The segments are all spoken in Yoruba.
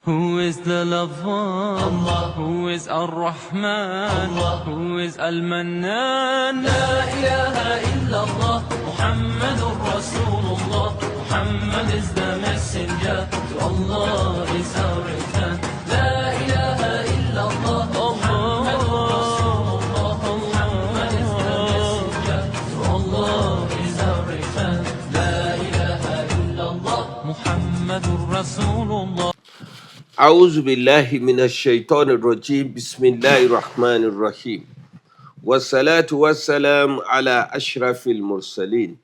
Who is the lover? Allah. Who is Ar-Rahman? Allah. Who is Al-Mannan? La ilaha illallah. Muhammadur Rasulullah. Muhammad is the messenger. To Allah is our return. La ilaha illallah. Muhammadur Rasulullah. Muhammad is the messenger. To Allah is our return. La ilaha illallah. Muhammadur Rasulullah. أعوذ بالله من الشيطان الرجيم بسم الله الرحمن الرحيم والصلاة والسلام على أشرف المرسلين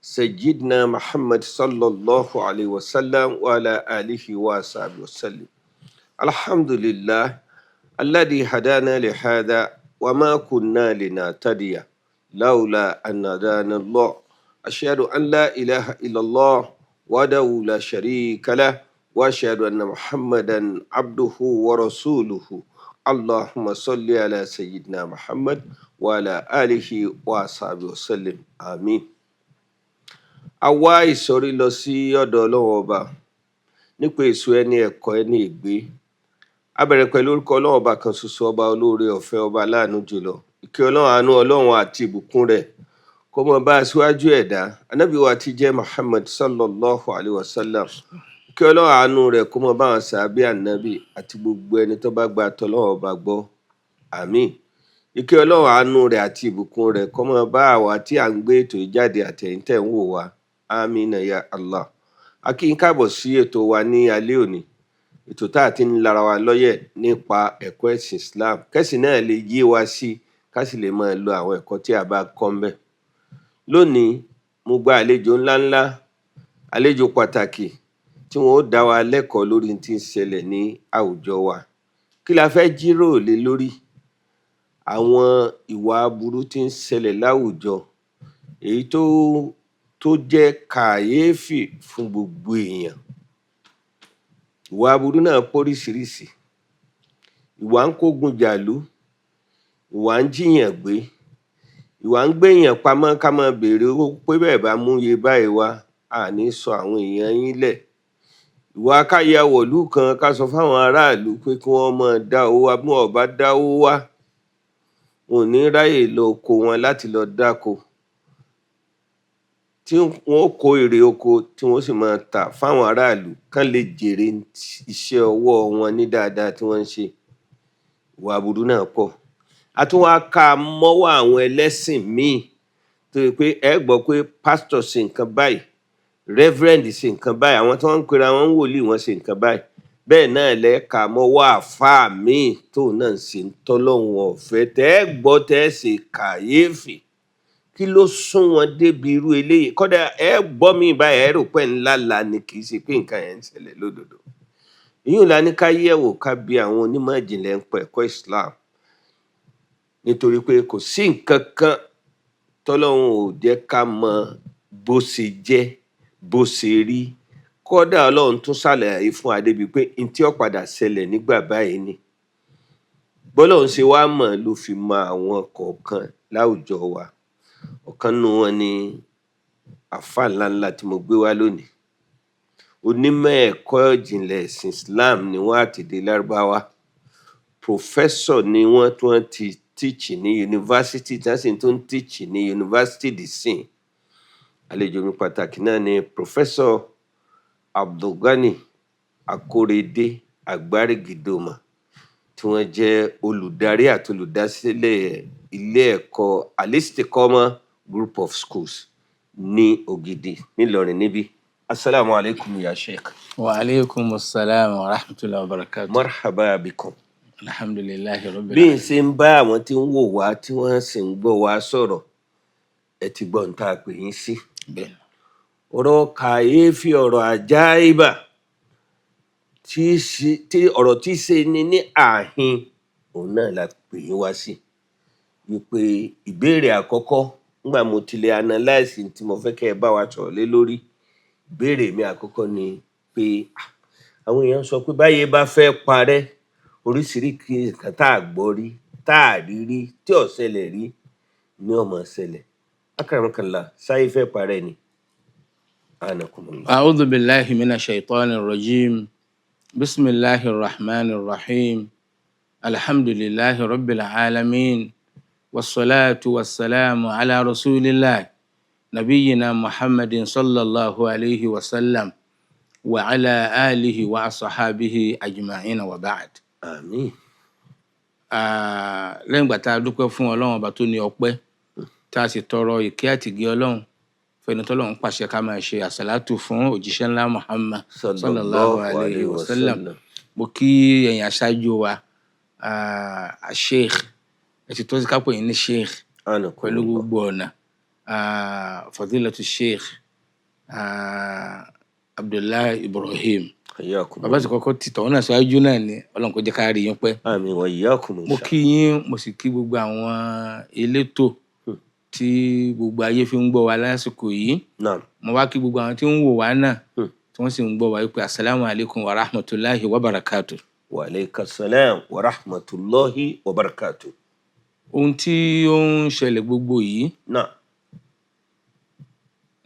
سيدنا محمد صلى الله عليه وسلم وعلى آله وصحبه وسلم الحمد لله الذي هدانا لهذا وما كنا لنهتدي لولا أن هدانا الله أشهد أن لا إله إلا الله وحده لا شريك له وأشهد أن محمدا عبده ورسوله اللهم صل على سيدنا محمد وعلى آله وصحبه وسلم آمين. A wá ìsọ̀rí lọ sí ọ̀dọ̀ Ọlọ́run ọba nípa èso ẹni ẹ̀kọ́ ẹni ègbé. A bẹ̀rẹ̀ pẹ̀lú orúkọ Ọlọ́run ọba kan ṣoṣo, ọba olóore ọ̀fẹ́, ọba aláàánú jùlọ. Ìkẹ́ Ọlọ́run, àánú Ọlọ́run àti ìbùkún rẹ̀ kó máa bá aṣíwájú ẹ̀dá Ànábì wa tí jẹ́ Muhammad sallallahu alaihi wasallam. Kí Ọlọ́run àánú rẹ̀ kó máa bá àwọn sàábé ànábì àti gbogbo ẹni tó bá gba t'Ọlọ́run ọba gbọ́. Àmín. Ìkẹ́ Ọlọ́run àánú rẹ̀ àti ìbùkún rẹ̀ kó máa bá àwa tí à ń gbé ètò yìí jáde àti ẹ̀yin tẹ́ ń wò wá. Àmín ya Allah. A kí yín káàbọ̀ sí ètò wa ní alẹ́ òní. Ètò tá a ti ń lara wa lọ́yẹ̀ nípa ẹ̀kọ́ ẹ̀sìn Islam. Kẹ́sìn náà lè yé wa sí, ká sì lè máa lo àwọn ẹ̀kọ́ tí a bá kọ́ ńbẹ̀. Lónìí, mo gba àlejò ńláńlá, àlejò pàtàkì tí wọn ó dá wa lẹ́kọ̀ọ́ lórí tí ń ṣẹlẹ̀ ní àwùjọ wa. Kí la fẹ́ jíròrò lé lórí? Àwọn ìwà aburú tí ń ṣẹlẹ̀ láwùjọ, èyí tó jẹ́ kàyéfì fún gbogbo èèyàn. Ìwà aburú náà póríṣiríṣi. Ìwà ń kógun jàlú, ìwà ń jíyàn gbé, ìwà ń gbéyàn pamọ́ ká máa béèrè owó pé bẹ́ẹ̀ bá mú iye báyìí wá, àní sọ àwọn èèyàn yín lẹ̀. Ìwà ká ya wọ̀lú kan ká sọ fáwọn aráàlú pé kí wọ́n máa dá owó wá, bí wọn ò bá dáwó wá wọn ò ní ráyè lọ oko wọn láti lọ dáko, tí wọn ó kó èrè oko tí wọn ó sì máa tà fáwọn aráàlú kán lè jèrè iṣẹ́ ọwọ́ wọn ní dáadáa tí wọ́n ń ṣe. Ìwà aburú náà pọ̀. A tún wá ká a mọ́wọ́ àwọn ẹlẹ́sìn míì tó yẹ pé ẹ gbọ́ pé pásítọ̀ ṣe nǹkan báyìí, rẹ́fúrẹ́ǹdì ṣe nǹkan báyìí, àwọn tí wọ́n ń pera wọn ń wòlíì wọ́n ṣe nǹkan báyìí. Bẹ́ẹ̀ náà lẹ́ka mọ́wọ́ àfáà míì tóun náà ń ṣe tọ́lọ́run ọ̀fẹ́, tẹ́ ẹ gbọ́ tẹ́ ẹ ṣe kàyéfì. Kí ló sún wọn débi irú eléyìí? Kódà ẹ gbọ́ mi báyìí ẹ rò pé ńlá la ni, kì í ṣe pé nǹkan yẹn ń ṣẹlẹ̀ lódodo. Ìyún la ní ká yẹ̀wò, ká bi àwọn onímọ̀ ìjìnlẹ̀ ń pa ẹ̀kọ́ Islam, nítorí pé kò sí nǹkan kan tọ́lọ́run ò jẹ́ ká mọ bó ṣe jẹ́, bó ṣe rí. Kódà Ọlọ́run tún ṣàlàyé fún wa débi pé n tí ó padà ṣẹlẹ̀ nígbà báyìí ni. Bọ́lọ́run ṣe wá mọ̀ ló fi mọ àwọn kọ̀ọ̀kan láwùjọ wa. Ọ̀kan nínú wọn ni àfáà ńláńlá tí mo gbé wá lónìí. Onímọ̀ ẹ̀kọ́ ìjìnlẹ̀ ẹ̀sìn Islam ni wọ́n àtèdè Lárúbáwá. Professor ni wọ́n tí wọ́n ti teach ní yunifásitì, tí wọ́n sì tún teach ní yunifásitì dìsìn. Àlejò mi pàtàkì náà ni Professor Abdulgani Akorede Agbarigidoma, tí wọ́n jẹ́ olùdarí àti olùdásílẹ̀ ilé ẹ̀kọ́ Al-Istiqama Group of Schools ní Ògidì nílọrin níbí. Assalamu alaikum ya Sheikh. Wa alaikum assalam wa rahmatullahi wa barakatuh. Marhaba bikum. Alhamdulillahi rabbil Bí n alamin. ṣe ń bá àwọn tí ń wò wá tí wọ́n sì ń gbọ́ wá sọ̀rọ̀, ẹ ti gbọ́ n tá a pè yín sí. Bẹ́ẹ̀. Ọ̀rọ̀ kàyéfì, ọ̀rọ̀ àjáìbà, ọ̀rọ̀ tí ṣe ni ní ààhin, òun náà la pè yín wá sí. Wípé ìbéèrè àkọ́kọ́, nígbà mo ti lè analyse tí mo fẹ́ kẹ́ ẹ bá wa sọ̀rọ̀ lé lórí, ìbéèrè mi àkọ́kọ́ ni pé àwọn èèyàn sọ pé báyé bá fẹ́ parẹ́, oríṣiríṣi nǹkan tá a gbọ́ rí, tá a rí rí, tí ò ṣẹlẹ̀ rí ni ó máa ṣẹlẹ̀. Akramakallah, sáyé fẹ́ parẹ́ ni? Anakumullah. A'udhu billahi minash shaitanir rajim. Bismillahir Rahmanir Rahim. Alhamdulillahi Rabbil Alamin. Wassalatu wassalamu ala Rasulillah. Nabiyyina Muhammadin sallallahu alayhi wa sallam. Wa ala alihi wa ashabihi ajma'in wa ba'd. Àmín. Lẹ́yìn ìgbà tá a dúpẹ́ fún Ọlọ́run ọba tó ní ọpẹ́, tá a sì tọrọ ìkẹ́ àti ìgẹ́ Ọlọ́run fẹ́ni tọ́lọ́run pàṣẹ ká máa ṣe àsàlátù fún òjíṣẹ́ ńlá Muhammad sallallahu alayhi wa sallam. Mo kí ẹ̀yin aṣáájú wa sheikh ẹ ti tó sí kápò yín ní sheikh pẹ̀lú gbogbo ọ̀nà fadilatu sheikh Abdullahi Ibrahim. Bàbá sì kọ́kọ́ ti tọ̀hún náà ṣáájú náà ni Ọlọ́run kó jẹ́ ká rí yín pẹ́. Àmín wa iyyakum. Mo kí yín, mo sì kí gbogbo àwọn elétò tí gbogbo ayé fi ń gbọ́ wa lásìkò yìí. Mo wá kí gbogbo àwọn tí ń wò wá náà tí wọ́n sì ń gbọ́ wa wípé assalamu alaikum wa rahmatullahi wa barakatuh. Wa alaikas salam wa rahmatullahi wa barakatuh. Ohun tí ó ń ṣẹlẹ̀ gbogbo yìí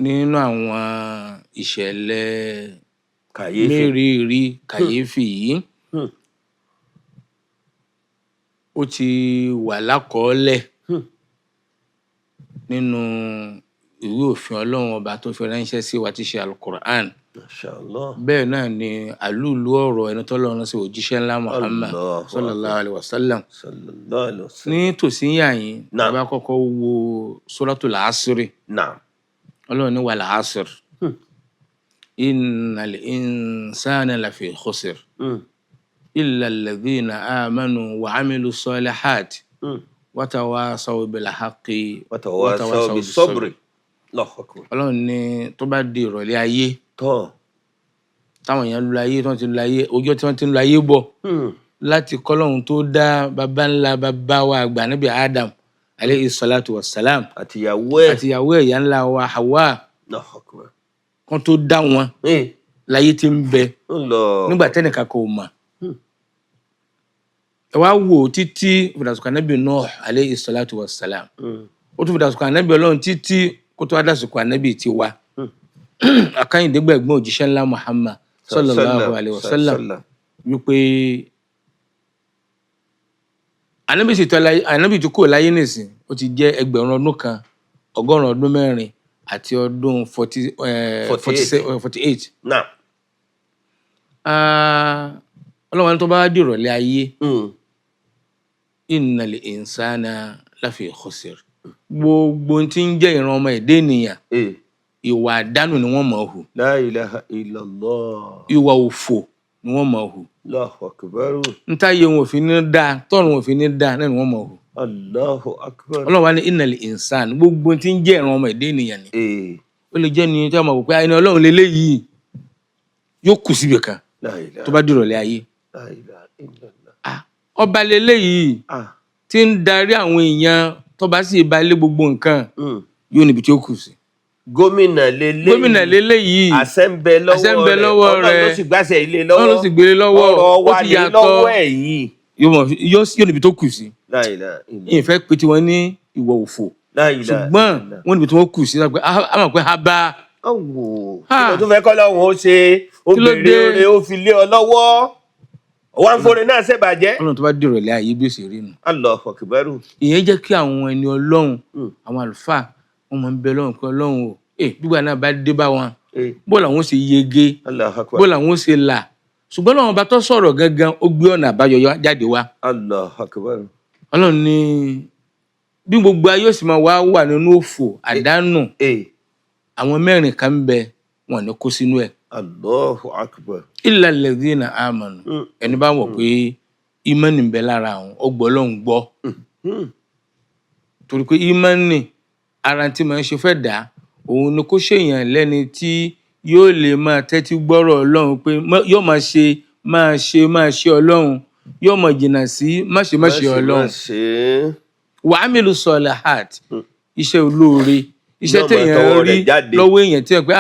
nínú àwọn ìṣẹ̀lẹ̀ mérìírí kàyéfì yìí ó ti wà lákọọ́lẹ̀ nínú ìwé òfin Ọlọ́run ọba tó fi ránṣẹ́ sí wa tí ṣe Al-Qur'an. Mashallah. Bẹ́ẹ̀ náà ni àlúùlú ọ̀rọ̀ ẹni tọ́lọ́run sí òjíṣẹ́ ńlá Muhammad sallallahu alaihi wasallam. Ní tòsí yàyín bá kọ́kọ́ wo Suratul Asri. Ọlọ́run ní wal asr innal insana lafi khusr illa alladhina amanu wa amilu salihati wa tawasaw bil haqqi wa tawasaw bis sabri. Ọlọ́run ní tó bá di ìrọ̀lẹ́ ayé táwọn èèyàn lu ayé tí wọ́n ti lu ayé ọjọ́ tí wọ́n ti lu ayé bọ̀ láti kọ́lọ́run tó dá baba ńlá baba wa àgbà Nábì Adam alayhi salatu wassalam àtìyàwó ẹ̀yà ńlá wa Hawa kan tó dá wọn láyé tí ń bẹ nígbà tẹ́nìkan kò mọ̀. Ẹ wá wò títí fìdásùkò Ànábì Nuh alayhi salatu wassalam ó tún fìdásùkò Ànábì Ọlọ́run títí kó tó wá dásùkò Ànábì tiwa àkáyìndégbẹ̀gbọ́n òjíṣẹ́ ńlá Muhammad sallallahu alayhi wa sallam wípé Ànábì tó kúrò láyé nìsín ó ti jẹ́ 1000 kan 100 ọdún mẹ́rin àti ọdún 48. Ọlọ́run tó bá dìrọ̀lẹ́ ayé innal insana lafi khusr. Gbogbo tí ń jẹ́ ìran ọmọ ẹ̀dá ènìyàn ìwà àdánù ni wọ́n máa hù. La ilaha illallah. Ìwà òfò ni wọ́n máa hù. Allahu akbar. Ntáyé wọn ò fi ní dáa tọ́run wọn ò fi ní dáa náà ni wọ́n máa hù. Allahu akbar. Ọlọ́run wá ní innal insana gbogbo tí ń jẹ́ ìran ọmọ ẹ̀dá ènìyàn ni. Ó lè jẹ́ ni tí a máa wò pé ẹni Ọlọ́run lélẹ́yìí yóò kù síbi kan tó bá dìrọ̀lẹ́ ayé. Ọba lélẹ́yìí tí ń darí àwọn èèyàn tó bá sì balẹ̀ gbogbo nǹkan yóò níbi tí ó kù sí. Gómìnà lélẹ́yìí àṣẹ ń bẹ lọ́wọ́ rẹ̀ Ọlọ́run ló sì gbàṣẹ ilé lọ́wọ́ Ọlọ́run ló sì gbélé lọ́wọ́ ọ̀rọ̀ wa ní lọ́wọ́ ẹ̀ yìí yóò níbi tó kù sí. Ìfẹ́ pé tí wọ́n ní ìwà òfò ṣùgbọ́n wọ́n níbi tí wọ́n kù sí a mọ̀ pé ha bá. Kí ló tún fẹ́ kọ́ lọ́hùn ó ṣe ó bèrè oore ó fi lé ọ lọ́wọ́ wọ́n ń forin náà ṣèbàjẹ́. Ọlọ́run tó bá dìrọ̀lẹ́ ayé bí ó ṣe rí nu. Allahu akbar. Ìyẹn jẹ́ kí àwọn ẹni Ọlọ́run àwọn àlùfáà wọ́n máa ń bẹ Ọlọ́run pé Ọlọ́run o gbígbà náà bá dé bá wọn bó làwọn ṣe yege bó làwọn ṣe là ṣùgbọ́n Ọlọ́run bá tó sọ̀rọ̀ gangan ó gbé ọ̀nà àbáyọ jáde wá. Allahu akbar. Ọlọ́run ní bí gbogbo ayé ó sì máa wà nínú òfò àdánù àwọn mẹ́rin kan ń bẹ wọn ní kó sínú ẹ̀. Allahu akbar. Illa alladhina amanu ẹni bá wọ̀ pé ìmánì ń bẹ lára àwọn ọgbọ́ Ọlọ́run gbọ́ torí pé ìmánì ara tí máa ń ṣe fẹ́ dà òun ni kó ṣèyàn lẹ́ni tí yóò lè máa tẹ́tí gbọ́rọ̀ Ọlọ́run pé yóò máa ṣe Ọlọ́run yóò máa jìnnà sí má ṣe Ọlọ́run. Wa amilu solihat iṣẹ́ olóore iṣẹ́ téèyàn rí lọ́wọ́ èèyàn tí wọ́n pé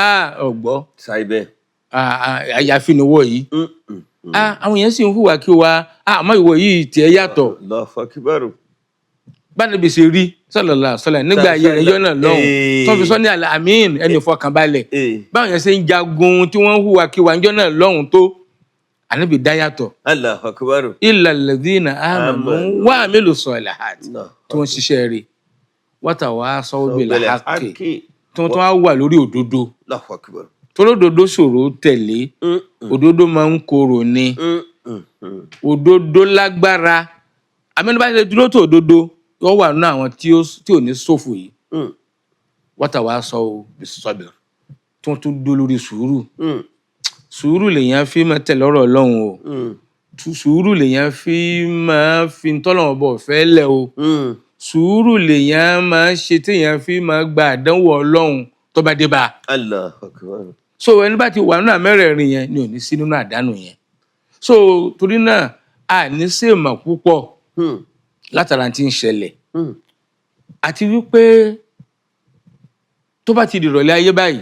ọ̀gbọ́ àyàfi níwọ̀ yìí àwọn èèyàn sì ń hùwà kí wa àmọ́ ìwọ yìí tiẹ̀ yàtọ̀. Bánabi ṣe rí sallallahu alaihi wasallam nígbà ayé rẹ̀ yọ́nà lọ́hùn tó fi sọ ní al-amin ẹni ìfọkànbalẹ̀ báwọn yẹn ṣe ń jagun tí wọ́n hùwà kí wa yọ́nà lọ́hùn tó ànábì dá yàtọ̀. Allahu akbar. illa alladhina amanu wa amilu salihati tí wọ́n ṣiṣẹ́ rẹ̀ wa tawasaw bil haqqi tí wọ́n tún wá wà lórí òdodo. Allahu akbar. tólódodo ṣòro tẹ̀lé òdodo máa ń korò ni òdodo lágbára amẹ́nubá ṣe dúró tó òdodo yóò wà nínú àwọn tí ò ní ṣòfò yìí. wa tawasaw bis sabr tí wọ́n tún dó lórí sùúrù. sùúrù lèèyàn fi máa tẹ̀lé ọ̀rọ̀ Ọlọ́run o. sùúrù lèèyàn fi máa fi tọ́lọ́run bọ̀ fẹ́ lẹ̀ o. sùúrù lèèyàn máa ṣe téèyàn fi máa gba àdánwò Ọlọ́run tó bá dé bá. Allahu akbar. so ẹni bá ti wà nínú àmẹ́rẹ̀ẹ̀rin yẹn ni ò ní sí nínú àdánù yẹn. so torí náà a ní sèèmà púpọ̀ látara tí ń ṣẹlẹ̀. àti wípé tó bá ti dìrọ̀lẹ́ ayé báyìí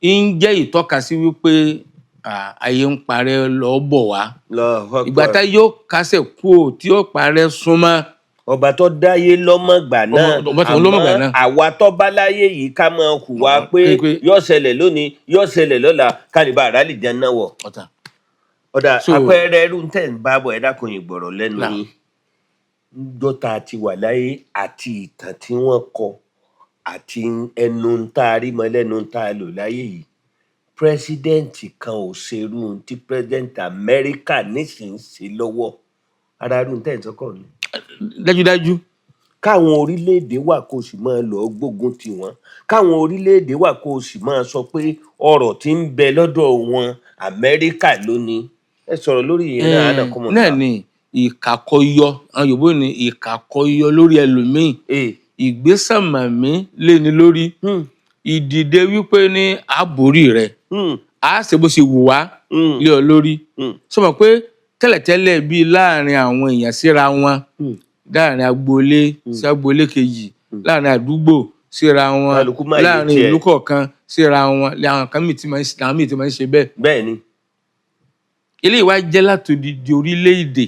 ń jẹ́ ìtọ́ka sí wípé ayé ń parẹ́ lọ bọ̀ wá. ìgbà tá yóò kásẹ̀ kú ò tí yóò parẹ́ súnmọ́. ọba tó dáyé lọ́mọ̀gbà náà àmọ́ àwa tó bá láyé yìí ká máa hùwà pé yóò ṣẹlẹ̀ lónìí yóò ṣẹlẹ̀ lọ́la kálíbà àrálì jẹ́ náà wọ̀. ọ̀dà àpẹẹrẹ ẹrú tẹ̀ ń bá bọ̀ ẹ̀dá kan ìgbọ̀rọ̀ lẹ́nu yín dọ́ta ti wà láyé àti ìtàn tí wọ́n kọ àti ẹnu ń tá a rí mọ́ lẹ́nu ń tá a lò láyé yìí pírẹsidẹ́ǹtì kan ò ṣerú tí pírẹsidẹ́ǹtì Amẹ́ríkà nísìnyí ṣe lọ́wọ́ ara irú tẹ̀ ń sọ́kọ̀ ni. dájúdájú. káwọn orílẹ̀-èdè wà kó o sì máa lọ gbógun tì wọ́n káwọn orílẹ̀-èdè wà kó o sì máa sọ pé ọrọ̀ tí ń bẹ lọ́dọ̀ wọn Amẹ́ríkà ló ní. ẹ sọ̀rọ̀ lórí ìyẹn náà ànàkọ́mọ̀ náà ni ìkàkọyọ àwọn Yorùbá ní ìkàkọyọ lórí ẹlòmíì ìgbésàmàmí lé ní lórí ìdìde wípé ní àbórí rẹ á ṣe bó ṣe wù wá lé ọ lórí. sọmọ pé tẹ́lẹ̀tẹ́lẹ̀ bíi láàrin àwọn èèyàn síra wọn láàrin agboolé sí agboolé kejì láàrin àdúgbò síra wọn láàrin ìlú kọ̀ọ̀kan síra wọn làwọn kan mìíràn ti máa ń ṣe bẹ́ẹ̀. bẹ́ẹ̀ ni. ilé ìwà jẹ́ látòdìdí orílẹ̀-èdè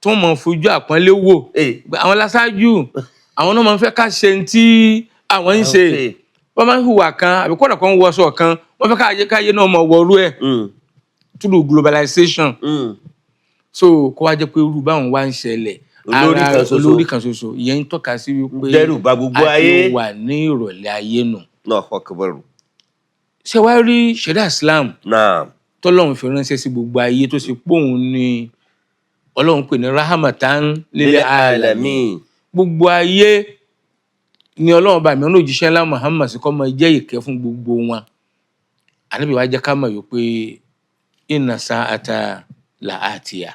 tó mọ̀ fojú àpọ́nlé wò àwọn láṣáájú àwọn náà máa ń fẹ́ ká ṣe ní tí àwọn ń ṣe wọ́n máa ń hùwà kan àbí kọ́nà kan ń wọṣọ kan wọ́n fẹ́ káyé náà mọ̀ wọrú ẹ̀ through globalization. so kó wá jẹ́ pé irú báwọn wá ń ṣẹlẹ̀ olórí kan ṣoṣo ìyẹn ń tọ́ka sí wípé dẹ́rù bà gbogbo ayé àti wà ní ìrọ̀lẹ́ ayé nù. Allahu ṣé wàá rí ṣẹ̀dá Islam tọ́lọ́run fi ránṣẹ́ sí gbogbo ayé tó ṣe póun ni Ọlọ́run pè ní rahmatan lil alamin. gbogbo ayé ni Ọlọ́run bá mi ọ̀nà òjíṣẹ́ ńlá Muhammad sí kọ́ mọ jẹ́ ìkẹ́ fún gbogbo wọn. Ànábì wa jẹ́ ká mọ̀ wípé inna sa'ata la'atiya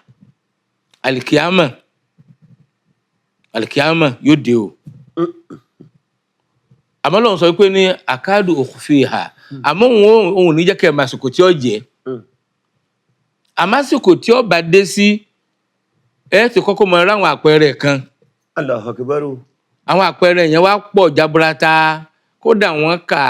alikiyama yóò dé o. àmọ́ Ọlọ́run sọ pé ní akadu ukhfiha àmọ́ òun ò ní jẹ́ kẹ́ ẹ̀ máa sòkò tí ó jẹ́ àmásìkò tí ó bá dé sí ẹ ti kọ́kọ́ mọ ráwọn àpẹẹrẹ kan. Allahu akbar. àwọn àpẹẹrẹ yẹn wá pọ̀ jaburata kódà wọ́n kà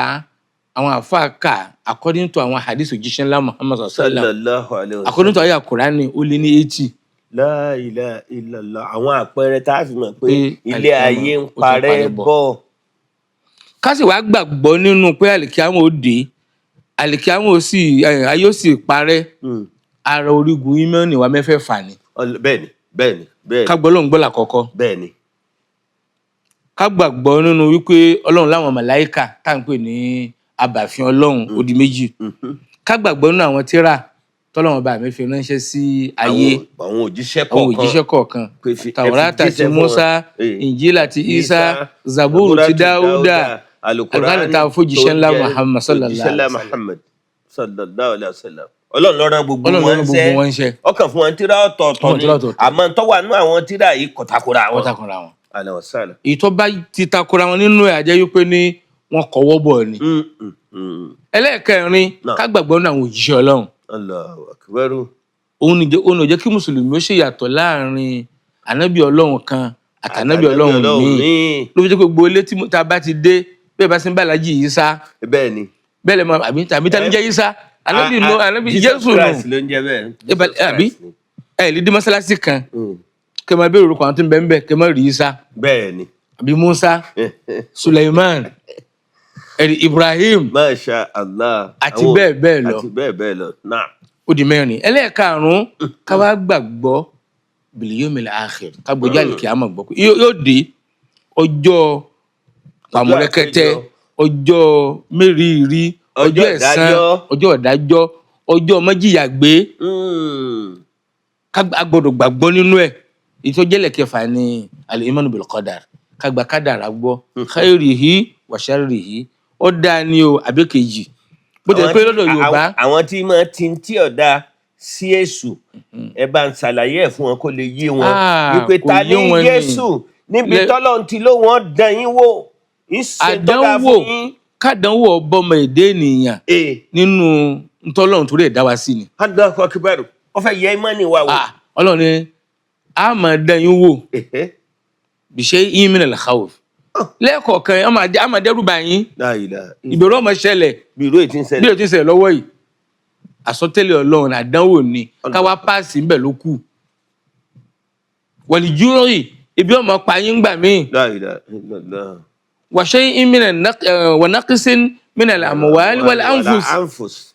àwọn àfáà kà according to àwọn hadith òjíṣẹ́ ńlá Muhammad sallallahu alaihi wasallam according to ayé Kùránì ó lé ní 80. La ilaha illallah àwọn àpẹẹrẹ tá a fi mọ̀ pé ilé ayé ń parẹ́ bọ̀. ká sì wá gbàgbọ́ nínú pé àlìkíámọ̀ ó dé àlìkíámọ̀ ó sì ayé ó sì parẹ́ ara orígun ìmánì wa mẹ́fẹ̀ẹ̀fà ni. bẹ́ẹ̀ni. ká gbọ́ Ọlọ́run gbọ́ làkọ́kọ́. bẹ́ẹ̀ni. ká gbàgbọ́ nínú wípé Ọlọ́run láwọn màláíkà tá à ń pè ní abàfin Ọlọ́run ó di méjì. ká gbàgbọ́ nínú àwọn tírà tọ́lọ́run bá mi fi ránṣẹ́ sí ayé àwọn òjíṣẹ́ kọ̀ọ̀kan Tàwórátà ti Mùsá Ìnjílà ti Ísá Zabúrù ti Dáúdà Al-Qur'ani tá a fòjíṣẹ́ ńlá Muhammad sallallahu alaihi wasallam. Ọlọ́run ló rán gbogbo wọn ṣẹ́ ọkàn fún wọn tírà ọ̀tọ̀ọ̀tọ̀ ni àmọ́ tó wà nínú àwọn tírà yìí kò takora wọn. èyí tó bá ti takora wọn nínú ẹ̀ àjẹ́ wípé ní wọ́n kọ́wọ́ bọ̀ ni. ẹlẹ́ẹ̀kẹrin ká gbàgbọ́ nínú àwọn òjíṣẹ́ Ọlọ́run. Allahu akbar. òun ò jẹ́ kí mùsùlùmí ó ṣèyàtọ̀ láàrin ànábì Ọlọ́run kan àtànábì Ọlọ́run míì ló fi jẹ́ pé gbogbo ilé tí tá a bá ti dé bẹ́ẹ̀ bá sí ń bá Àlájì Ìsá bẹ́ẹ̀ lè mọ àbí tá ní jẹ́ Ìsá ànábì Jésù nù àbí ẹ lè dé mọ́sálásí kan kẹ́ máa bẹ̀rẹ̀ orúkọ àwọn tó ń bẹ ń bẹ̀ kẹ́ máa rí Ìsá àbí Musa Suleiman Ibrahim Masha Allah àti bẹ́ẹ̀ bẹ́ẹ̀ lọ náà. ó di mẹ́rin. Ẹlẹ́ẹ̀karùn-ún ká wá gbàgbọ́ bil yawmil akhir, ká gbọ́jọ́ àlìkìyámà gbọ́ pé yóò dé ọjọ́ pàmùrẹ́kẹ́tẹ́, ọjọ́ mẹ́rìírí, ọjọ́ ẹ̀san, ọjọ́ ìdájọ́, ọjọ́ mọ́jìyàgbé. A gbọ́dọ̀ gbàgbọ́ nínú ẹ̀. Ìtọ́jẹ́lẹ̀ kẹfà ni al-imanu bil qadar, ká gba kádàrá gbọ́, khairihi wa sharrihi, ó dáa ní o àbí kejì. Bó jẹ́ pé lọ́dọ̀ Yorùbá àwọn tí máa tí ọ̀dà sí èṣù, ẹ bá ń ṣàlàyé ẹ̀ fún wọn kó lè yé wọn wípé ta ní Jésù níbi tọ́lọ́run ti ló wọ́n dán yín wò, àdánwò kádánwò ọbọmọ èdè ènìyàn nínú ntọ́lọ́run torí ẹ̀ dá wa sí ni. Allahu akbar, ó fẹ́ yẹ ìmánì wa wò. Ọlọ́run ni a máa dán yín wò bi shay'in min al-khawf. Lẹ́ẹ̀kọ̀ọ̀kan a máa dẹ́rù bá yín, ìbẹ̀rù ọmọ ṣẹlẹ̀ bí ìró tí ń ṣẹlẹ̀ lọ́wọ́ yìí. Àsọtẹ́lẹ̀ Ọlọ́run àdánwò ni, káwá páàsì ńbẹ̀ ló kù. Wal ju'i, ibi ọmọ pa yín gbà míì. Wa shay'in wa naqsin min al-amwali wal anfus.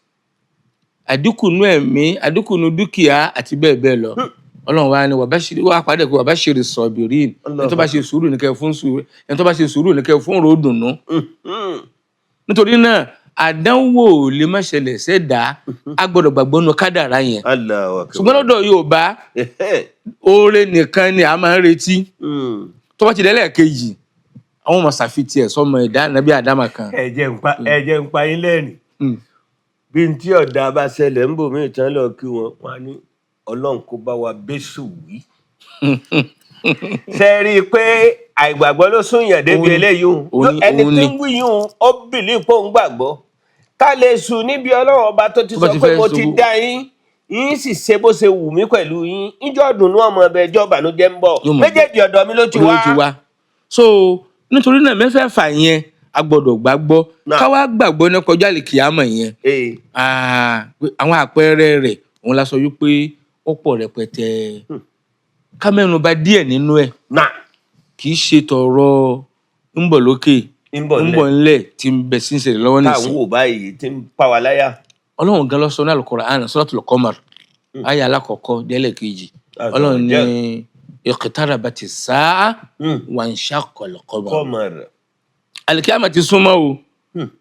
Àdínkù nú ẹ̀mí, àdínkù nú dúkìá àti bẹ́ẹ̀ bẹ́ẹ̀ lọ. Ọlọ́run wa ni wà pàdé pé wabashiri sabirin, ẹni tó bá ṣe sùúrù ní kẹ́ fún sùúrù, ẹni tó bá ṣe sùúrù ní kẹ́ fún ròdùnú. Nítorí náà àdánwò lè má ṣẹlẹ̀ sẹ́dá, a gbọ́dọ̀ gbàgbọ́ nínú kádàrá yẹn. Ṣùgbọ́n lọ́dọ̀ Yorùbá oore nìkan ni a máa ń retí. Tó bá ti dẹ́lẹ̀ kejì, àwọn ọmọ ṣàfitì ẹ̀ sọmọ ẹ̀dá nàbí àdámà kan. Ẹ jẹ́ ń pa yín lẹ́rìn. Bí n tí ọ̀dà bá ṣẹlẹ̀ ń bò mí ìtàn lọ kí wọ́n ní Ọlọ́run kó bá wa bẹ́sù wí. Ṣé rí i pé àìgbàgbọ́ ló sún yàn débi eléyìí o? Ẹni tí ń wí yìí ó bìlí pé òun gbàgbọ́. Ká lè sùn níbi Ọlọ́run ọba tó ti sọ pé mo ti dá yín, yín sì ṣe bó ṣe wù mí pẹ̀lú yín. Ìjọ́ ọdún ọmọ ẹbẹ̀ ẹjọ́ ìbànújẹ́ ń bọ̀. Méjèèjì ọ̀dọ̀ mi ló ti wá. So nítorí náà mẹ́fẹ̀ẹ̀fà yẹn a gbọ́dọ̀ gbàgbọ́, ká wá gbàgbọ́ ní kọjá àlìkìyámà yẹn. Àwọn àpẹẹrẹ rẹ̀ òun la sọ wípé ó pọ̀ rẹpẹtẹ. Ká mẹ́nu bà díẹ̀ nínú ẹ̀. Kì í ṣe tọ̀rọ̀ ń bọ̀ lókè ń bọ̀ ńlẹ̀ tí ń bẹ̀ sí ń ṣẹlẹ̀ lọ́wọ́ nìsín. Táwọn wò báyìí tí ń pa wá láyà. Ọlọ́run gan ló sọ ní Al-Qur'an Suratul Qamar, àyá alákọ̀ọ́kọ́ délẹ̀ kejì. Ọlọ́run ní iqtarabati s-sa'a wa inshaqa al-qamar. Àlìkìyámà ti súnmọ́ o.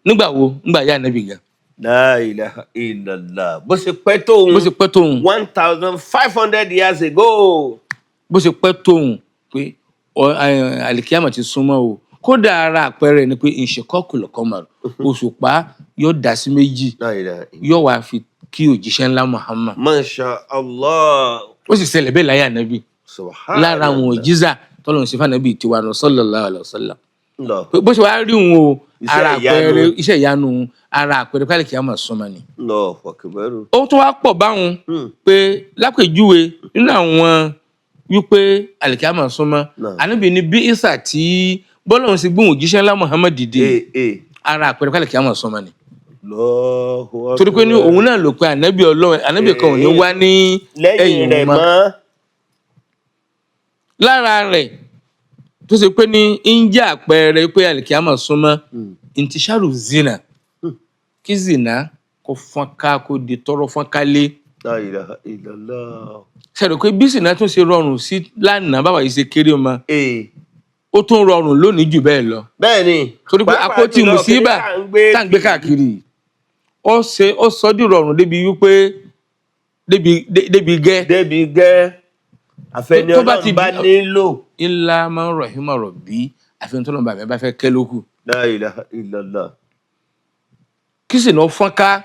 Nígbà wo? Nígbà yá Ànábì gan. La ilaha illallah. Bó ṣe pẹ́ tóun. 1500 years ago. Bó ṣe pẹ́ tóun pé àlìkìyámà ti súnmọ́ o. Kódà ara àpẹẹrẹ ni pé inshiqaqul qamar, òṣùpá yóò dá sí méjì, yóò wá fi kí òjíṣẹ́ ńlá Muhammad. Masha Allah. Ó sì ṣẹlẹ̀ bẹ́ẹ̀ láyé Ànábì. Lára àwọn òjíṣà tọ́lọ́run ṣe fún Ànábì tiwa nù sallallahu alaihi wasallam. Bó ṣe wá rí òun o, ara àpẹẹrẹ iṣẹ́ ìyanu, ara àpẹẹrẹ pé àlìkìyámà súnmọ́ ni. Ó tún wá pọ̀ báwọn pé lápèjúwe nínú àwọn wípé àlìkìyámà súnmọ́, Ànábì ní bí Ìsá tí bọ́lọ́run sì gbóhùn òjíṣẹ́ ńlá Muhammad dìde, ara àpẹẹrẹ pé àlìkìyámà súnmọ́ ni. Torí pé ní òun náà lò pé Ànábì Ọlọ́run, Ànábì kan ò ní wá ní ẹ̀yìn rẹ̀ mọ́. Lára rẹ̀ tó ṣe pé ní ń jẹ́ àpẹẹrẹ pé àlìkìyámà súnmọ́, intisharu zina, kí zina kó fọ́nká, kó di tọrọ fọ́nká lé. La ilaha illallah. Ṣẹ̀rọ̀ pé bí zina tún ṣe rọrùn sí lánàá báwa yìí ṣe kéré ọmọ, ó tún rọrùn lónìí jù bẹ́ẹ̀ lọ. Bẹ́ẹ̀ni. Torí pé àpótí mùsíbà tá à ń gbé káàkiri ó sọ di rọrùn débi wípé débi gẹ́. Àfẹ́ni Ọlọ́run bá nílò. Illa man rahima rabbi, àfihàn tó lọ́nà bá fẹ́ kẹ́ lókù. La ilaha illallah. Kí sì náà fọ́nká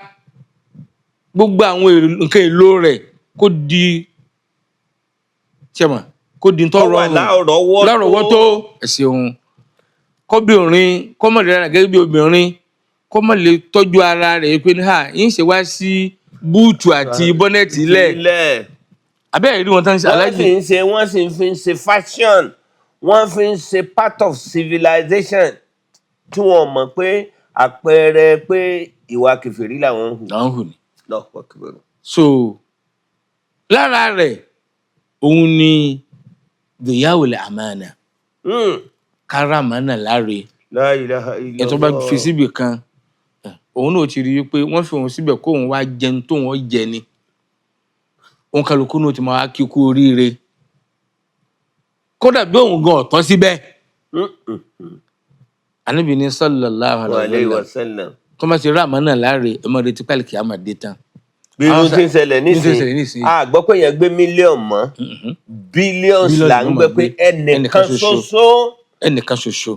gbogbo àwọn nǹkan èlò rẹ̀ kó di ṣẹ́mà, kó di tó rọrùn lárọ̀ọ́wọ́tó. Ẹ̀sìn òun kọ́bìnrin kọ́mọ̀ lè rà gẹ́gẹ́ bí obìnrin, kọ́mọ̀ lè tọ́jú ara rẹ̀ pé ní yín ṣe wá sí búùtù àti bọ́nẹ̀tì ilẹ̀. Abẹ́rẹ́ rí wọn tán ṣe aláàjì. Wọ́n sì fi ń ṣe fashion, wọ́n fi ń ṣe part of civilization tí wọ́n mọ̀ pé àpẹẹrẹ pé ìwà kèfèrí làwọn ń hù. So lára rẹ̀ òun ni dhiyawul amana, kárámánà láre. La ilaha illallah. Ẹ̀ tó bá fi síbì kan, òun náà ti rí i pé wọ́n fi òun síbẹ̀ kó òun wá jẹun tó wọ́n jẹ ni. òun kálukú ní ó ti máa kí kú oríire kódà bí òun gan ọ̀tọ́ síbẹ̀ Ànábì ní sallallahu alaihi wasallam tó máa ti rí àmọ́ náà láre ẹ máa retí pálí kìí àmọ́ dé tán. bí irú tí ń ṣẹlẹ̀ nísìnyí a gbọ́ pé yẹn gbé mílíọ̀nù mọ́ bílíọ̀nù là ń gbé pé ẹnìkan ṣoṣo.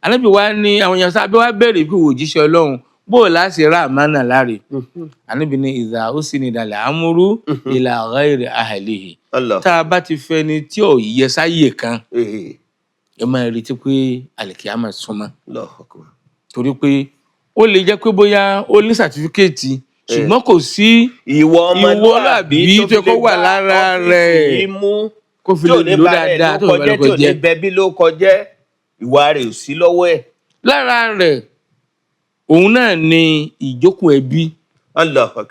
Ànábì wa ní àwọn èèyàn sábẹ́ wa bẹ̀rẹ̀ pé òjíṣẹ́ Ọlọ́run bó o láti rà àmánà láre. Ànábì ní ìdá ó sì ní ìdàlẹ̀ amúrú ìlà ghairi ahlihi. Tá a bá ti fẹ́ ni tí ò yẹ sáyè kan ẹ máa retí pé àlìkìyámà súnmọ́. Torí pé ó lè jẹ́ pé bóyá ó ní sàtífíkẹ́ẹ̀tì ṣùgbọ́n kò sí ìwọ ọmọlúwàbí tó kọ́ wà lára rẹ̀ kó fi lè lò dáadáa tó lè tí ò ní bẹbí ló kọjẹ́ ìwà rẹ̀ ò sí lọ́wọ́ ẹ̀. Lára rẹ̀ òun náà ni ìjókòó ẹbí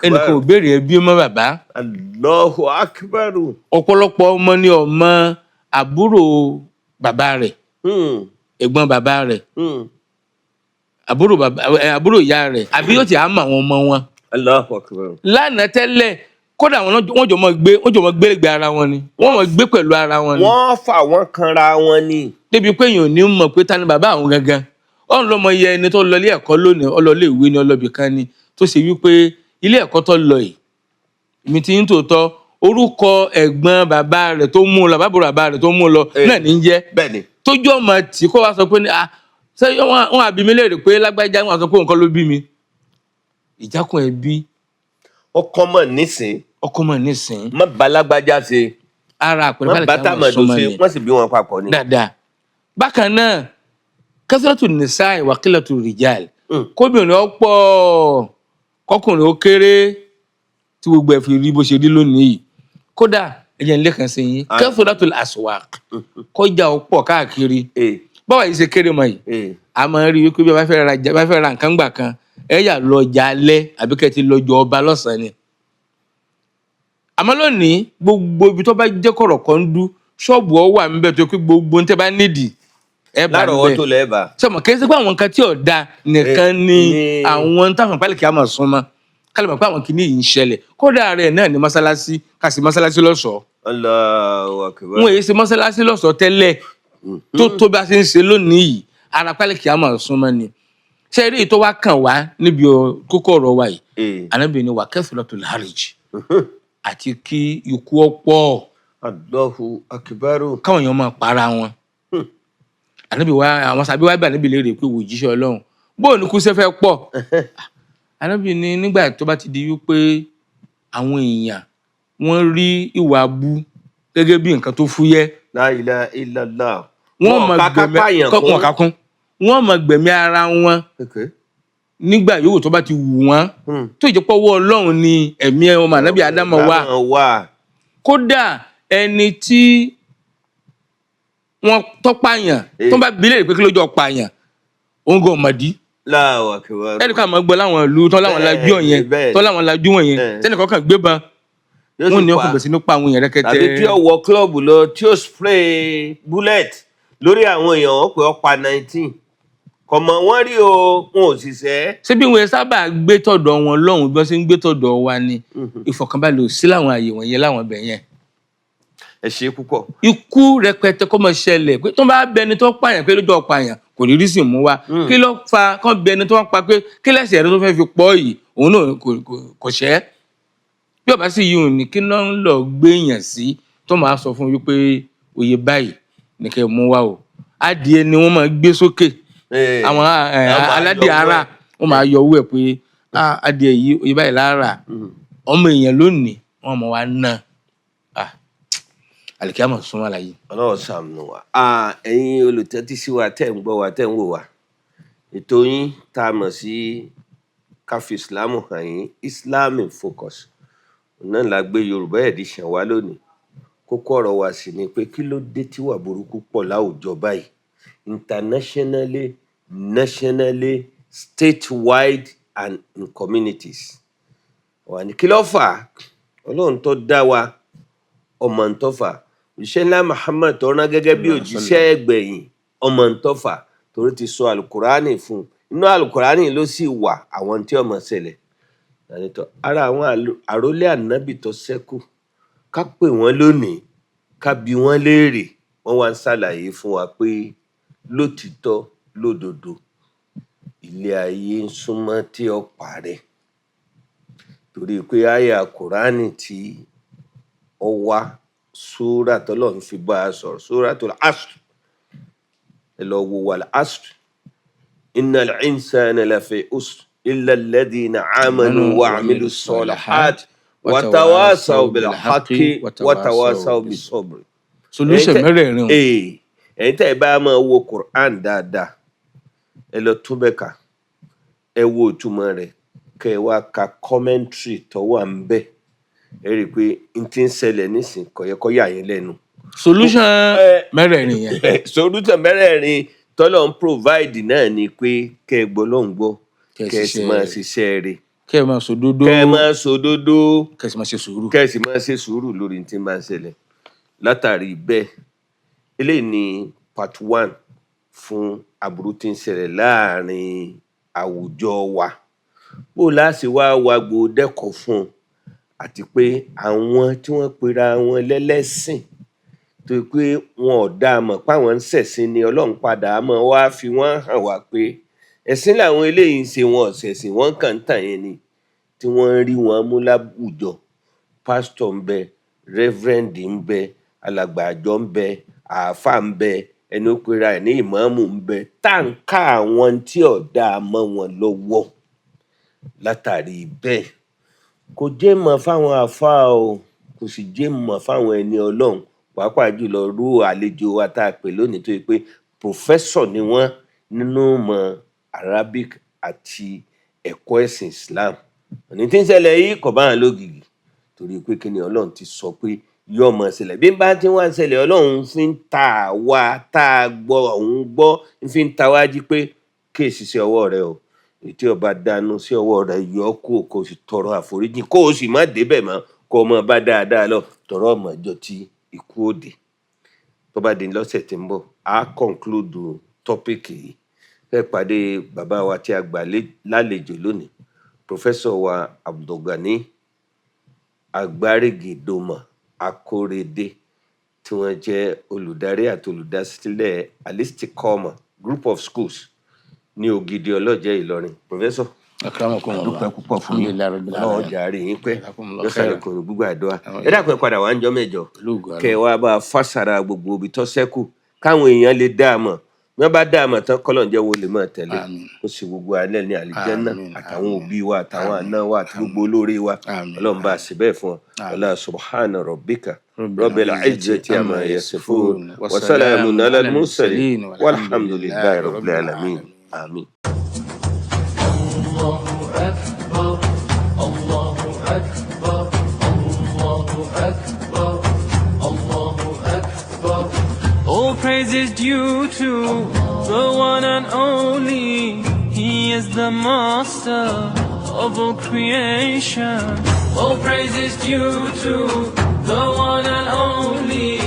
ẹnìkan ò béèrè ẹbí mọ́ bàbá. Allahu Akbar. Ọ̀pọ̀lọpọ̀ ọmọ ni ọmọ àbúrò bàbá rẹ̀ ẹ̀gbọ́n bàbá rẹ̀ àbúrò ìyá rẹ̀ àbí yóò ti á mọ àwọn ọmọ wọn. Allahu Akbar. Lánàá tẹ́lẹ̀ kódà wọ́n jọ mọ gbé gbé ara wọn ni wọ́n mọ gbé pẹ̀lú ara wọn ni. wọ́n fà wọ́n kanra wọn ni. débi pé èèyàn ò ní mọ̀ pé ta ni bàbá àwọn gangan ọ̀n lọ́mọ yẹ ẹni tó lọ ilé ẹ̀kọ́ lónìí ọlọ́lé ìwé ni ọlọ́bì kan ni tó ṣe wípé ilé ẹ̀kọ́ tó lọ yìí èmi ti ń tòótọ́ orúkọ ẹ̀gbọ́n bàbá rẹ̀ tó mú lọ bàbá bàbá rẹ̀ tó mú lọ náà ní jẹ́ tójú ọmọ tí kò wá sọ pé ṣé wọn àbí mi léèrè pé lágbájá wọn sọ pé nǹkan ló bí mi. Ìjákùn ẹbí ọkọ mọ nísìn má balágbájá ṣe ara àpẹẹrẹ má bàtà mọdò ṣe wọn sì bí wọn papọ̀ ni. dáadáa bákan náà kasratu nisaa wa qillatu rijal kóbìnrin ọ̀pọ̀ kọkùnrin ó kéré tí gbogbo ẹ̀ fi rí bó ṣe rí lónìí yìí kódà ẹ̀jẹ̀ ńlẹ̀ kan sí yín kasratul aswaq kọjá ọ̀pọ̀ káàkiri báwa yìí ṣe kéré mọ́ yìí a máa ń rí wípé bí wọ́n fẹ́ ra nǹkan gbà kan ẹ yà lọ́jà alẹ́ àbí kẹ́ ti lọ́jọ́ ọba lọ́sàn-án ni. Àmọ́ lónìí gbogbo ibi tó bá jẹ́ kọ̀rọ̀ kan dú ṣọ́ọ̀bù ọ wà níbẹ̀ tó pé gbogbo tẹ́ bá nídìí ẹ bá níbẹ̀. lárọ̀ọ́ tó lẹ́ẹ̀ bá. sọmọ kì í ṣe pé àwọn nǹkan tí ò da nìkan ni àwọn táwọn pálíkì á máa súnmọ́ kálí mọ̀ pé àwọn kìíní yìí ń ṣẹlẹ̀ kódà rẹ̀ náà ní mọ́sálásí ká sí mọ́sálásí lọ́ṣọ̀ọ́. Allahu Akbar. wọn èyí ṣe mọ́sálásí lọ́ṣọ̀ọ́ tẹ́lẹ̀ tó bá ṣe ń ṣe lónìí yìí ara pálíkì á máa súnmọ́ ni. ṣé eré tó wá kàn wá níbi kókó ọ̀rọ̀ wa yìí Ànábì ní wà kathratul harj àti kí ikú ọ̀pọ̀. Allahu Akbar. káwọn èèyàn máa para wọn. Ànábì wa àwọn sàbí wa bá Ànábì léèrè pé wò jíṣẹ́ Ọlọ́run bóun ní kú sẹ́fẹ́ pọ̀. Ànábì ní nígbà tó bá ti di wípé àwọn èèyàn wọ́n rí ìwà abú gẹ́gẹ́ bí nǹkan tó fúyẹ́. La ilaha illallah. wọ́n máa gbẹ̀mí ara wọn nígbà yòówù tó bá ti wù wọ́n tó ìjọpọ̀ ọwọ́ Ọlọ́run ni ẹ̀mí ọmọ Ànábì Ádámọ̀ wà. Kódà ẹni tí wọ́n tọ́pàyàn tó bá bilẹ̀ pé kí ló jọ pààyàn òun gan ọ̀mọ̀dí. ẹnì kan máa gbọ́ láwọn ìlú tó láwọn lajú ọ̀yẹn tó láwọn lajú wọ̀nyẹn tẹ́nìkan kan gbébọn wọ́n ní ọkùnrin bẹ̀rẹ̀ sí ní pa àwọn èèyàn rẹ́kẹ̀tẹ̀. tàbí tí ó wọ kílọ̀bù lọ tí ó spray bullet lórí àwọn èèyàn wọn pé ó pa 19 kọmọ wọn rí o wọn ò sì sẹ́. ṣé bí wọn sábà gbé tọ̀dọ̀ wọn lọ́hùn bí wọ́n ṣe ń gbé tọ̀dọ̀ wa ni ìfọ̀kànbalẹ̀ ò sí láwọn àyè wọ̀nyẹn láwọn ibẹ̀ yẹn. ẹ ṣe púpọ̀. ikú rẹpẹtẹ kọ́ mọ ṣẹlẹ̀ pé tó bá bẹni tó pààyàn pé lójú ọ̀pààyàn kò rí rí sì mú wa kí ló fa kán bẹni tó pa pé kí lẹ́sẹ̀ rẹ tó fẹ́ fi pọ̀ yìí òun náà kò ṣẹ́. bí ọba sì yìí ò ní kí náà ń lọ gbé èèyàn sí tó máa sọ fún wípé òye báyìí ní kẹ́ mú wa o adìẹ ni wọ́n máa gbé sókè àwọn aládìẹ ara wọ́n máa yọ owó ẹ̀ pé adìẹ yìí òye báyìí lára ọmọ èèyàn lónìí wọ́n mọ̀ wá náà àlìkíyàmọ̀ súnmọ́ àlàyé. Ọlọ́run ṣàánú wa. ẹ̀yin olùtẹ́tí sí wa tẹ́ ń gbọ́ wa tẹ́ ń wò wá ètò yín tá a mọ̀ sí ká fi ìsìlámù hàn yín Islam in Focus náà la gbé Yorùbá edition wá lónìí kókó ọ̀rọ̀ wa sì ni pé kí ló dé tí wà burúkú pọ̀ láwùjọ báyìí internationally, nationally, statewide and in communities. wà ní kí ló fà á Ọlọ́run tó dá wa ọmọ ń tó fà á òjíṣẹ́ ńlá Muhammad tó rán gẹ́gẹ́ bí òjíṣẹ́ ẹgbẹ̀yìn ọmọ ń tó fà á torí ti sọ alukurani fún inú alukurani ló sì wà àwọn tí ọmọ ṣẹlẹ̀ ànítọ́ ara àwọn àrólé ànábì tó ṣẹ́kù ká pè wọ́n lónìí ká bi wọ́n léèrè wọ́n wá ń ṣàlàyé fún wa pé lótìítọ́ lódodo ilé ayé ń súnmọ́ tí ó parẹ́ torí pé àyà kùránì tí ó wá súrà tọ́lọ́run fi bá a sọ̀rọ̀ súratul Asr ẹ lọ wo wal asr innal insana lafi usr illa alladhina amanu wa amilu salihat wa tawasaw bil haqqi wa tawasaw bis sabr. solution mẹ́rẹ̀ẹ̀rin o. ẹ̀yin tẹ́ ẹ bá máa wo Quran dáadáa ẹ lọ tún bẹ́ẹ̀ kà ẹ wo ìtumọ̀ rẹ̀ kẹ́ ẹ wá ka commentary tó wà ń bẹ̀ ẹ rí i pé n ti ń ṣẹlẹ̀ nísìn kò yẹ kó yà yín lẹ́nu. solution mẹ́rẹ̀ẹ̀rin yẹn. solution mẹ́rẹ̀ẹ̀rin tọ́lọ̀ ń provide náà ni pé kẹ́ ẹ gbọ́ lóhùn gbọ́ kẹ́ ẹ sì máa ṣiṣẹ́ rẹ̀ kẹ́ ẹ máa sòdodo kẹ́ ẹ máa sòdodo kẹ́ ẹ sì máa ṣe sùúrù kẹ́ ẹ sì máa ṣe sùúrù lórí tí máa ń ṣẹlẹ̀. látàrí bẹ́ẹ̀ eléyìí ni part 1 fún aburú tí ń ṣẹlẹ̀ láàrin àwùjọ wa bó láti wá wagbo dẹ́kọ̀ fún un àti pé àwọn tí wọ́n pera wọn lẹ́lẹ́sìn tó pé wọn ò dá a mọ̀ páwọn ń ṣẹ̀sìn ni Ọlọ́run padà á mọ̀ wá fi wọ́n hàn wá pé ẹ̀sìn làwọn eléyìí ń ṣe wọn ò ṣẹ̀sìn wọ́n kàn ń tàn yẹn ni tí wọ́n rí wọn mú láwùjọ pásítọ̀ ń bẹ rẹ́fúrẹ́ǹdì ń bẹ alàgbà àjọ ń bẹ àáfàá ń bẹ ẹni ó pera ẹ̀ ní ìmáàmù ń bẹ táǹkà àwọn tí ò dá a mọ́ wọn lọ́wọ́. látàrí bẹ́ẹ̀ kò jẹ́ mọ̀ fáwọn àáfàá o kò sì jẹ́ mọ̀ fáwọn ẹni Ọlọ́run pàápàá jùlọ rú àlejò wa tá a pè lónìí tó yẹ pé pòfẹ́sọ̀ ni wọ́n nínú ìmọ̀ Arabic àti ẹ̀kọ́ ẹ̀sìn Islam. òní tí ń ṣẹlẹ̀ yìí kò bá wọn lógìgì torí pé kí ni Ọlọ́run ti sọ pé yóò máa ṣẹlẹ̀ bí bá ti wá ń ṣẹlẹ̀ Ọlọ́run fi ń ta àwa tá a gbọ́ òun gbọ́ fi ń ta wá jí pé kéèsì sí ọwọ́ rẹ o tí o bá dánú sí ọwọ́ rẹ yọ kó o kò sì tọrọ àforíjì kó o sì má débẹ̀ mọ́ kó o mọ̀ bá dáadáa lọ tọrọ ọmọjọ tí ikú òde. tó bá di lọ́sẹ̀ tí ń bọ̀ á conclude tọ́pìkì yìí fẹ́ pàdé bàbá wa tí a gbà lálejò lónìí Professor wa Abdulgani Agbárígidoma Akórèdé tí wọ́n jẹ́ olùdarí àti olùdásílẹ̀ Al-Istiqomah Group of Schools ní Ògidì Ọlọ́jẹ̀ Ìlọrin. Professor dúpẹ́ púpọ̀ fún yín ọlọ́wọ́ jàre yín pẹ́ lọ́sàlẹ̀ kò ní gbogbo àdúrà ẹ dákun ẹ padà wá ń jọ́ mẹ́jọ kẹ́ ẹ wá bá a fásara gbogbo ibi tó ṣẹ́kù káwọn èèyàn lè dá a mọ̀ bí wọ́n bá dá a mọ̀ tán kọ́lọ́njẹ́ wo lè máa tẹ̀lé ó sì gbogbo alẹ́ ní àlìjẹ́nnà àtàwọn òbí wa àtàwọn àna wa àti gbogbo olóore wa Ọlọ́run bá a sì bẹ́ẹ̀ fún ọ ọlá subhana rabbika rabbil izzati amma yasifun wa salamun alal mursalin walhamdulillahi rabbil alamin àmín. All praise is due to the one and only. He is the master of all creation. All praise is due to the one and only.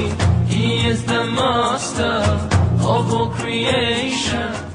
He is the master of all creation.